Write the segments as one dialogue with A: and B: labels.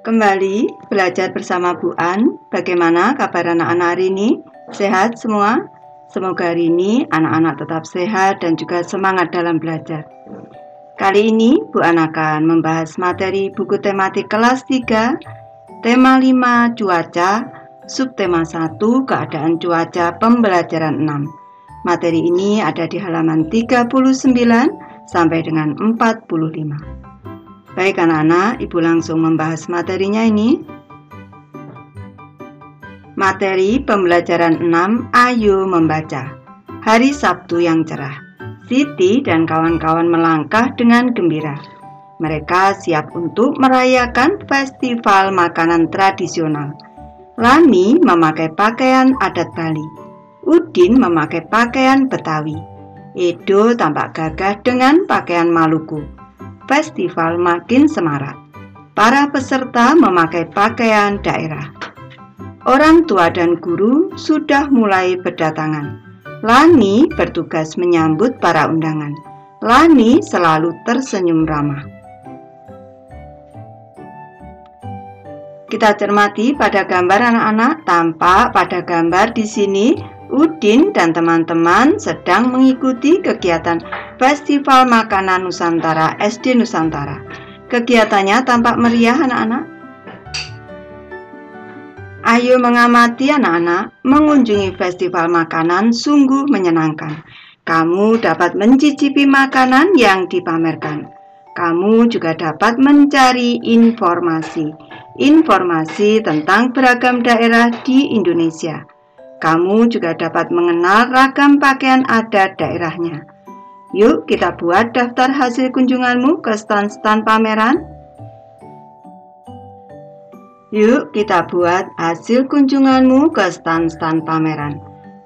A: Kembali belajar bersama Bu An. Bagaimana kabar anak-anak hari ini? Sehat semua? Semoga hari ini anak-anak tetap sehat dan juga semangat dalam belajar. Kali ini Bu An akan membahas materi buku tematik kelas 3, tema 5 cuaca, subtema 1 keadaan cuaca pembelajaran 6. Materi ini ada di halaman 39 sampai dengan 45. Baik anak-anak, Ibu langsung membahas materinya ini. Materi pembelajaran 6, ayo membaca. Hari Sabtu yang cerah. Siti dan kawan-kawan melangkah dengan gembira. Mereka siap untuk merayakan festival makanan tradisional. Lani memakai pakaian adat Bali. Udin memakai pakaian Betawi. Edo tampak gagah dengan pakaian Maluku. Festival makin semarak. Para peserta memakai pakaian daerah. Orang tua dan guru sudah mulai berdatangan. Lani bertugas menyambut para undangan. Lani selalu tersenyum ramah. Kita cermati pada gambar anak-anak. Tampak pada gambar di sini Udin dan teman-teman sedang mengikuti kegiatan Festival Makanan Nusantara SD Nusantara. Kegiatannya tampak meriah anak-anak. Ayo mengamati anak-anak, mengunjungi festival makanan sungguh menyenangkan. Kamu dapat mencicipi makanan yang dipamerkan. Kamu juga dapat mencari informasi tentang beragam daerah di Indonesia. Kamu juga dapat mengenal ragam pakaian adat daerahnya. Yuk kita buat daftar hasil kunjunganmu ke stand-stand pameran. Yuk kita buat hasil kunjunganmu ke stand-stand pameran.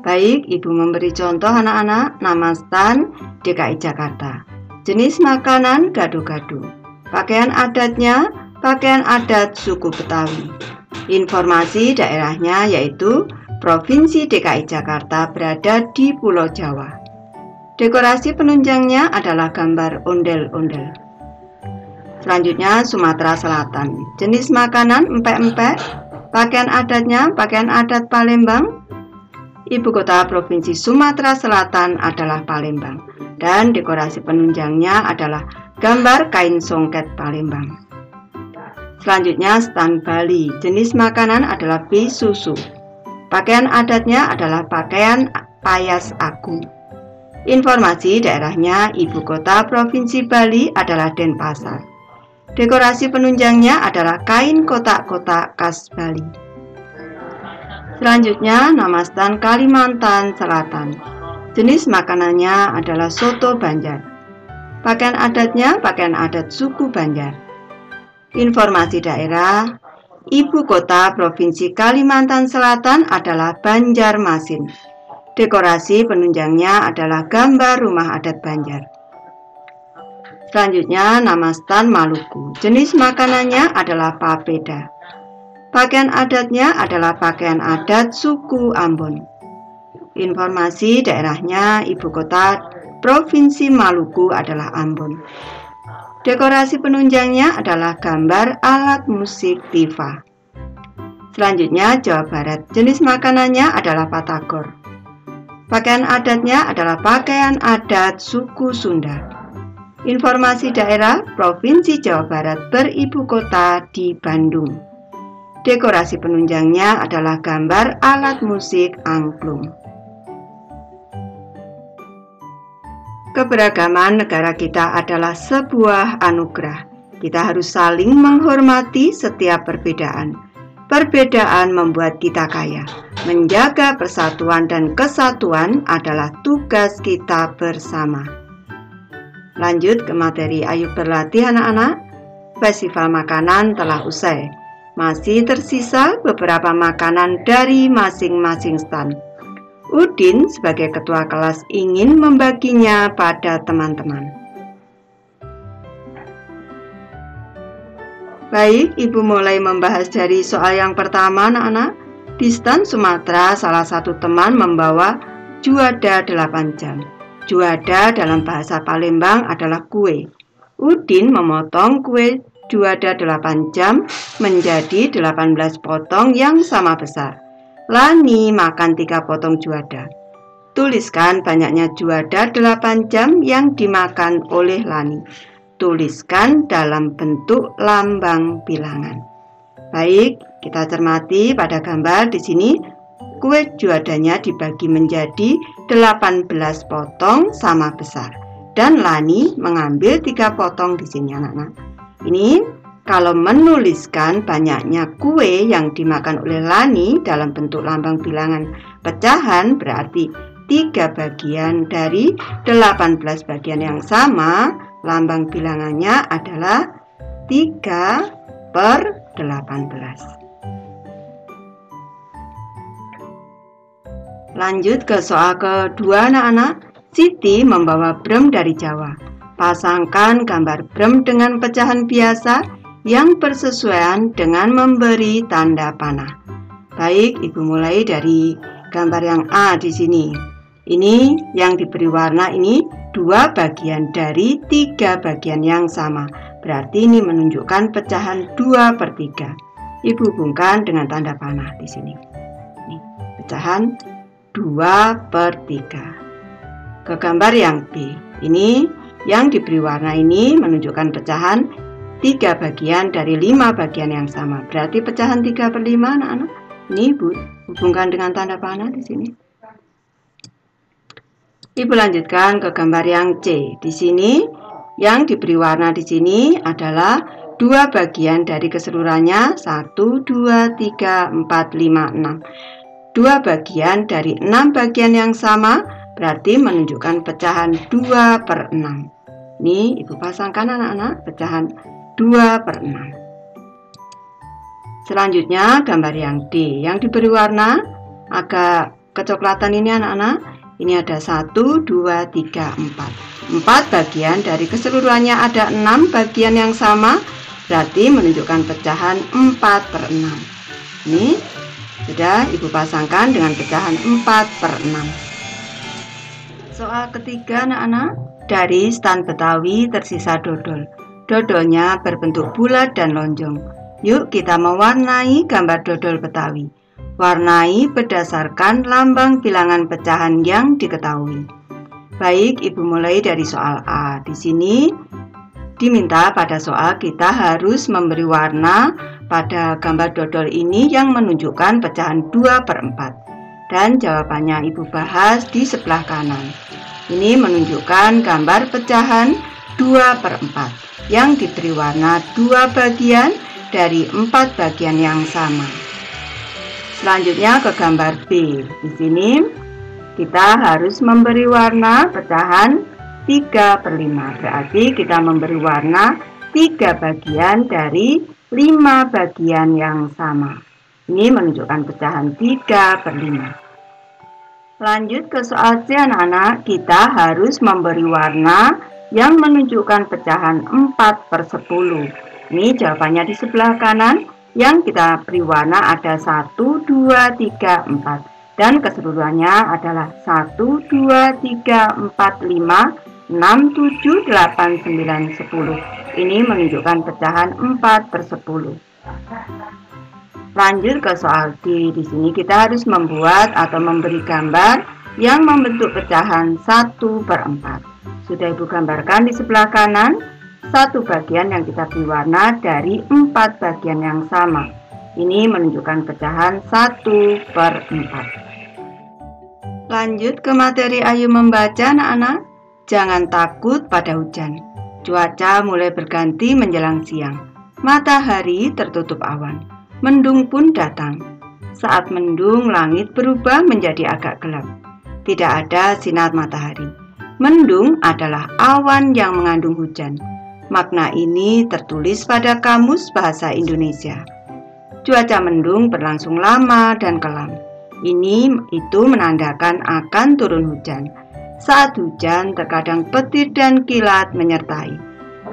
A: Baik, Ibu memberi contoh anak-anak. Nama stand DKI Jakarta. Jenis makanan gado-gado. Pakaian adatnya, pakaian adat suku Betawi. Informasi daerahnya yaitu Provinsi DKI Jakarta berada di Pulau Jawa. Dekorasi penunjangnya adalah gambar ondel-ondel. Selanjutnya Sumatera Selatan. Jenis makanan empek-empek. Pakaian adatnya pakaian adat Palembang. Ibu kota Provinsi Sumatera Selatan adalah Palembang. Dan dekorasi penunjangnya adalah gambar kain songket Palembang. Selanjutnya stand Bali. Jenis makanan adalah bisusu. Pakaian adatnya adalah pakaian payas agung. Informasi daerahnya ibu kota Provinsi Bali adalah Denpasar. Dekorasi penunjangnya adalah kain kotak-kotak khas Bali. Selanjutnya nama stand Kalimantan Selatan. Jenis makanannya adalah soto Banjar. Pakaian adatnya pakaian adat suku Banjar. Informasi daerah Ibu kota Provinsi Kalimantan Selatan adalah Banjarmasin. Dekorasi penunjangnya adalah gambar rumah adat Banjar. Selanjutnya nama stand Maluku. Jenis makanannya adalah papeda. Pakaian adatnya adalah pakaian adat suku Ambon. Informasi daerahnya ibu kota Provinsi Maluku adalah Ambon. Dekorasi penunjangnya adalah gambar alat musik tifa. Selanjutnya Jawa Barat. Jenis makanannya adalah patagor. Pakaian adatnya adalah pakaian adat suku Sunda. Informasi daerah Provinsi Jawa Barat beribu kota di Bandung. Dekorasi penunjangnya adalah gambar alat musik angklung. Keberagaman negara kita adalah sebuah anugerah. Kita harus saling menghormati setiap perbedaan. Perbedaan membuat kita kaya. Menjaga persatuan dan kesatuan adalah tugas kita bersama. Lanjut ke materi ayo berlatih anak-anak. Festival makanan telah usai. Masih tersisa beberapa makanan dari masing-masing stand. Udin sebagai ketua kelas ingin membaginya pada teman-teman. Baik, Ibu mulai membahas dari soal yang pertama anak-anak. Di stand Sumatera, salah satu teman membawa juada 8 jam. Juada dalam bahasa Palembang adalah kue. Udin memotong kue juada 8 jam menjadi 18 potong yang sama besar. Lani makan 3 potong juada. Tuliskan banyaknya juada 8 jam yang dimakan oleh Lani. Tuliskan dalam bentuk lambang bilangan. Baik, kita cermati pada gambar di sini. Kue juadanya dibagi menjadi 18 potong sama besar. Dan Lani mengambil 3 potong di sini, anak-anak. Ini kalau menuliskan banyaknya kue yang dimakan oleh Lani dalam bentuk lambang bilangan pecahan, berarti 3 bagian dari 18 bagian yang sama. Lambang bilangannya adalah 3/18. Lanjut ke soal kedua, anak-anak. Siti membawa brem dari Jawa. Pasangkan gambar brem dengan pecahan biasa yang bersesuaian dengan memberi tanda panah. Baik, Ibu mulai dari gambar yang A di sini. Ini yang diberi warna ini 2 bagian dari 3 bagian yang sama. Berarti ini menunjukkan pecahan 2/3. Ibu hubungkan dengan tanda panah di sini. Ini pecahan 2/3. Ke gambar yang B. Ini yang diberi warna ini menunjukkan pecahan 3 bagian dari 5 bagian yang sama. Berarti pecahan 3/5, anak-anak. Ini Ibu hubungkan dengan tanda panah di sini. Ibu lanjutkan ke gambar yang C. Di sini yang diberi warna di sini adalah 2 bagian dari keseluruhannya 1, 2, 3, 4, 5, 6. 2 bagian dari 6 bagian yang sama berarti menunjukkan pecahan 2/6. Ini Ibu pasangkan, anak-anak, pecahan 2/6. Selanjutnya gambar yang D. Yang diberi warna agak kecoklatan ini, anak-anak. Ini ada 1, 2, 3, 4. 4 bagian dari keseluruhannya ada 6 bagian yang sama. Berarti menunjukkan pecahan 4/6. Ini sudah Ibu pasangkan dengan pecahan 4/6. Soal ketiga, anak-anak. Dari stan Betawi tersisa dodol. Dodolnya berbentuk bulat dan lonjong. Yuk kita mewarnai gambar dodol Betawi. Warnai berdasarkan lambang bilangan pecahan yang diketahui. Baik, Ibu mulai dari soal A. Di sini diminta pada soal kita harus memberi warna pada gambar dodol ini yang menunjukkan pecahan 2/4. Dan jawabannya Ibu bahas di sebelah kanan. Ini menunjukkan gambar pecahan 2/4 yang diberi warna 2 bagian dari 4 bagian yang sama. Selanjutnya ke gambar B. Di sini kita harus memberi warna pecahan 3/5. Berarti kita memberi warna 3 bagian dari 5 bagian yang sama. Ini menunjukkan pecahan 3/5. Lanjut ke soal C, anak-anak. Kita harus memberi warna yang menunjukkan pecahan 4/10. Ini jawabannya di sebelah kanan. Yang kita beri warna ada 1, 2, 3, 4. Dan keseluruhannya adalah 1, 2, 3, 4, 5, 6, 7, 8, 9, 10. Ini menunjukkan pecahan 4/10. Lanjut ke soal D. Di sini kita harus membuat atau memberi gambar yang membentuk pecahan 1/4. Sudah Ibu gambarkan di sebelah kanan. 1 bagian yang kita beri warna dari 4 bagian yang sama. Ini menunjukkan pecahan 1/4. Lanjut ke materi Ayo Membaca, anak-anak. Jangan takut pada hujan. Cuaca mulai berganti menjelang siang. Matahari tertutup awan. Mendung pun datang. Saat mendung, langit berubah menjadi agak gelap. Tidak ada sinar matahari. Mendung adalah awan yang mengandung hujan. Makna ini tertulis pada Kamus Bahasa Indonesia. Cuaca mendung berlangsung lama dan kelam. Itu menandakan akan turun hujan. Saat hujan terkadang petir dan kilat menyertai.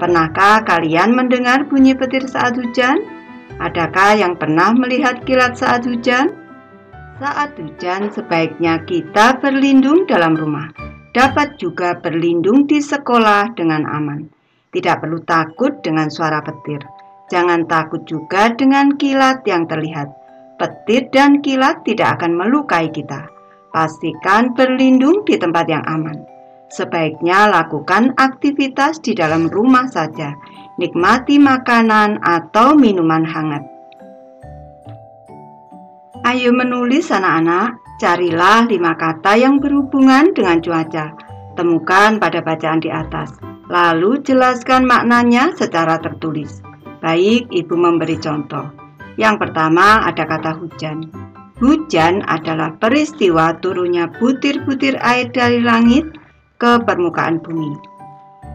A: Pernahkah kalian mendengar bunyi petir saat hujan? Adakah yang pernah melihat kilat saat hujan? Saat hujan sebaiknya kita berlindung dalam rumah. Dapat juga berlindung di sekolah dengan aman. Tidak perlu takut dengan suara petir. Jangan takut juga dengan kilat yang terlihat. Petir dan kilat tidak akan melukai kita. Pastikan berlindung di tempat yang aman. Sebaiknya lakukan aktivitas di dalam rumah saja. Nikmati makanan atau minuman hangat. Ayo menulis anak-anak. Carilah 5 kata yang berhubungan dengan cuaca. Temukan pada bacaan di atas. Lalu jelaskan maknanya secara tertulis. Baik, Ibu memberi contoh. Yang pertama ada kata hujan. Hujan adalah peristiwa turunnya butir-butir air dari langit ke permukaan bumi.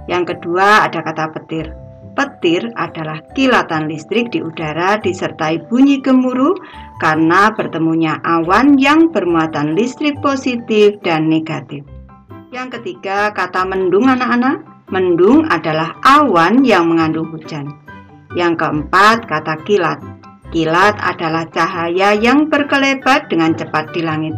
A: Yang kedua ada kata petir. Petir adalah kilatan listrik di udara disertai bunyi gemuruh karena bertemunya awan yang bermuatan listrik positif dan negatif. Yang ketiga kata mendung anak-anak. Mendung adalah awan yang mengandung hujan. Yang keempat kata kilat. Kilat adalah cahaya yang berkelebat dengan cepat di langit.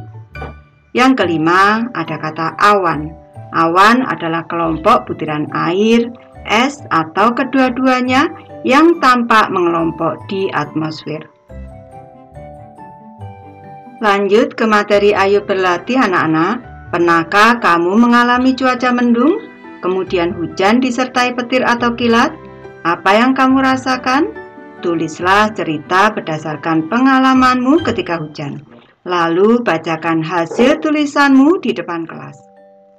A: Yang kelima ada kata awan. Awan adalah kelompok butiran air, es atau kedua-duanya yang tampak mengelompok di atmosfer. Lanjut ke materi ayo berlatih anak-anak. Pernahkah kamu mengalami cuaca mendung, kemudian hujan disertai petir atau kilat? Apa yang kamu rasakan? Tulislah cerita berdasarkan pengalamanmu ketika hujan. Lalu bacakan hasil tulisanmu di depan kelas.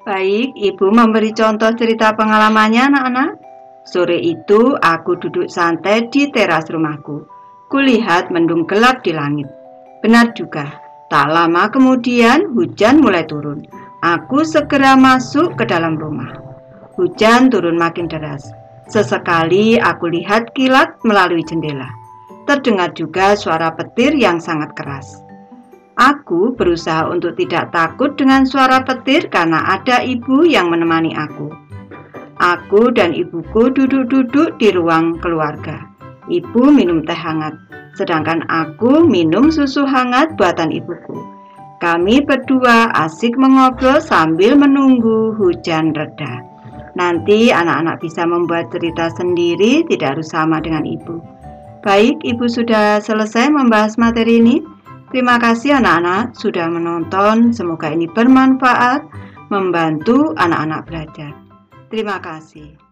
A: Baik, Ibu memberi contoh cerita pengalamannya anak-anak. Sore itu aku duduk santai di teras rumahku. Kulihat mendung gelap di langit. Benar juga, tak lama kemudian hujan mulai turun. Aku segera masuk ke dalam rumah. Hujan turun makin deras. Sesekali aku lihat kilat melalui jendela. Terdengar juga suara petir yang sangat keras. Aku berusaha untuk tidak takut dengan suara petir karena ada ibu yang menemani aku. Aku dan ibuku duduk-duduk di ruang keluarga. Ibu minum teh hangat, sedangkan aku minum susu hangat buatan ibuku. Kami berdua asik mengobrol sambil menunggu hujan reda. Nanti anak-anak bisa membuat cerita sendiri, tidak harus sama dengan ibu. Baik, Ibu sudah selesai membahas materi ini. Terima kasih anak-anak sudah menonton. Semoga ini bermanfaat, membantu anak-anak belajar. Terima kasih.